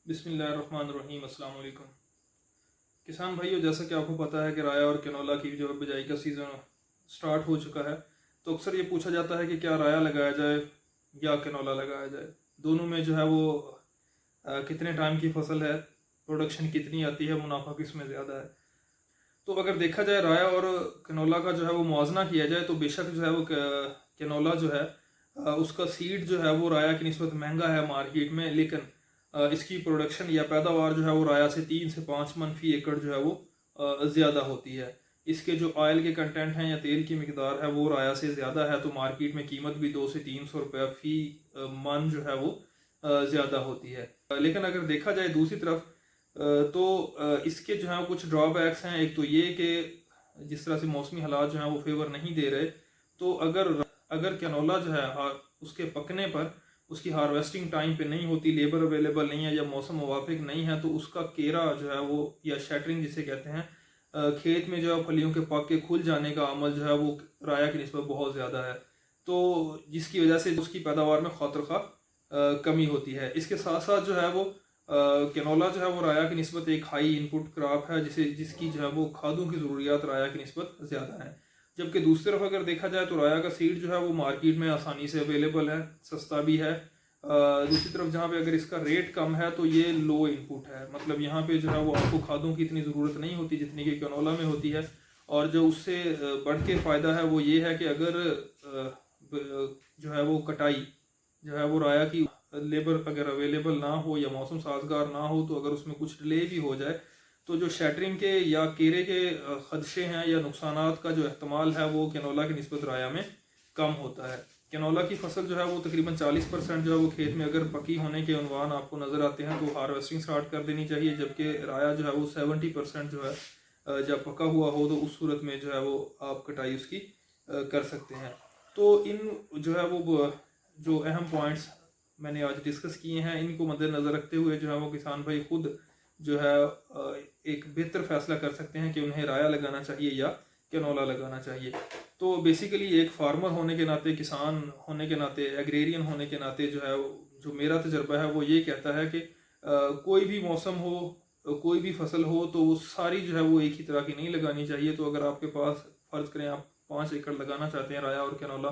बिस्मिल्लाहिर्रहमानिर्रहीम। अस्सलाम वालेकुम किसान भाइयों, जैसा कि आपको पता है कि राया और कैनोला की जो बिजाई का सीज़न स्टार्ट हो चुका है, तो अक्सर ये पूछा जाता है कि क्या राया लगाया जाए या कैनोला लगाया जाए। दोनों में जो है वो कितने टाइम की फसल है, प्रोडक्शन कितनी आती है, मुनाफा किस में ज़्यादा है। तो अगर देखा जाए राया और कैनोला का जो है वो मुआवजा किया जाए, तो बेशक जो है वो कैनोला जो है उसका सीड जो है वो राया की निस्बत महंगा है मार्केट में, लेकिन इसकी प्रोडक्शन या पैदावार जो है वो राया से 3 से 5 मन फी एकड़ जो है वो ज़्यादा होती है। इसके जो ऑयल के कंटेंट हैं या तेल की मकदार है वो राया से ज़्यादा है, तो मार्केट में कीमत भी 200 से 300 रुपये फी मन जो है वो ज़्यादा होती है। लेकिन अगर देखा जाए दूसरी तरफ तो इसके जो है कुछ ड्रॉबैक्स हैं। एक तो ये कि जिस तरह से मौसमी हालात जो हैं वो फेवर नहीं दे रहे, तो अगर कैनोला जो है उसके पकने पर उसकी हार्वेस्टिंग टाइम पे नहीं होती, लेबर अवेलेबल नहीं है या मौसम मुवाफिक नहीं है, तो उसका केरा जो है वो या शैटरिंग जिसे कहते हैं, खेत में जो है फलियों के पक के खुल जाने का अमल जो है वो राया की निस्बत बहुत ज़्यादा है, तो जिसकी वजह से उसकी पैदावार में खौतरखा कमी होती है। इसके साथ साथ जो है वो कैनोला जो है वो राया की निस्बत एक हाई इनपुट क्रॉप है, जिसकी जो है वो खादों की ज़रूरियात राया की निस्बत ज़्यादा है। जबकि दूसरी तरफ अगर देखा जाए तो राया का सीड जो है वो मार्केट में आसानी से अवेलेबल है, सस्ता भी है। दूसरी तरफ जहाँ पे अगर इसका रेट कम है तो ये लो इनपुट है, मतलब यहाँ पे जो है वो आपको खादों की इतनी ज़रूरत नहीं होती जितनी कि कैनोला में होती है। और जो उससे बढ़ के फ़ायदा है वो ये है कि अगर जो है वो कटाई जो है वो राया की लेबर अगर अवेलेबल ना हो या मौसम साजगार ना हो, तो अगर उसमें कुछ डिले भी हो जाए, तो जो शैटरिंग के या केरे के खदशे हैं या नुकसानात का जो एहतमाल है वो कैनोला की निस्बत राया में कम होता है। कैनोला की फसल जो है वो तकरीबन 40% जो है वो खेत में अगर पकी होने के उनवान आपको नज़र आते हैं तो हार्वेस्टिंग स्टार्ट कर देनी चाहिए, जबकि राया जो है वो 70% जो है जब पका हुआ हो तो उस सूरत में जो है वो आप कटाई उसकी कर सकते हैं। तो इन जो है वो जो अहम पॉइंट्स मैंने आज डिस्कस किए हैं, इनको मद्देनज़र रखते हुए जो है वो किसान भाई खुद जो है एक बेहतर फैसला कर सकते हैं कि उन्हें राया लगाना चाहिए या कैनोला लगाना चाहिए। तो बेसिकली एक फार्मर होने के नाते, किसान होने के नाते, एग्रेरियन होने के नाते जो है जो मेरा तजर्बा है वो ये कहता है कि कोई भी मौसम हो, कोई भी फसल हो, तो वो सारी जो है वो एक ही तरह की नहीं लगानी चाहिए। तो अगर आपके पास फ़र्ज़ करें आप 5 एकड़ लगाना चाहते हैं राया और कैनोला,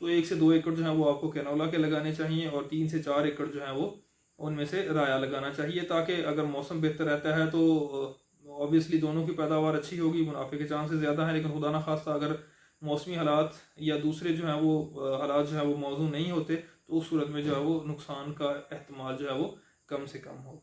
तो 1 से 2 एकड़ जो है वो आपको कैनोला के लगाने चाहिए और 3 से 4 एकड़ जो है वो उनमें से राया लगाना चाहिए, ताकि अगर मौसम बेहतर रहता है तो ऑब्वियसली दोनों की पैदावार अच्छी होगी, मुनाफे के चांसेस ज़्यादा हैं। लेकिन खुदा न खास्ता अगर मौसमी हालात या दूसरे जो हैं वो हालात जो है वो मौजूद नहीं होते, तो उस सूरत में जो है वो नुकसान का एहतमाल जो है वो कम से कम हो।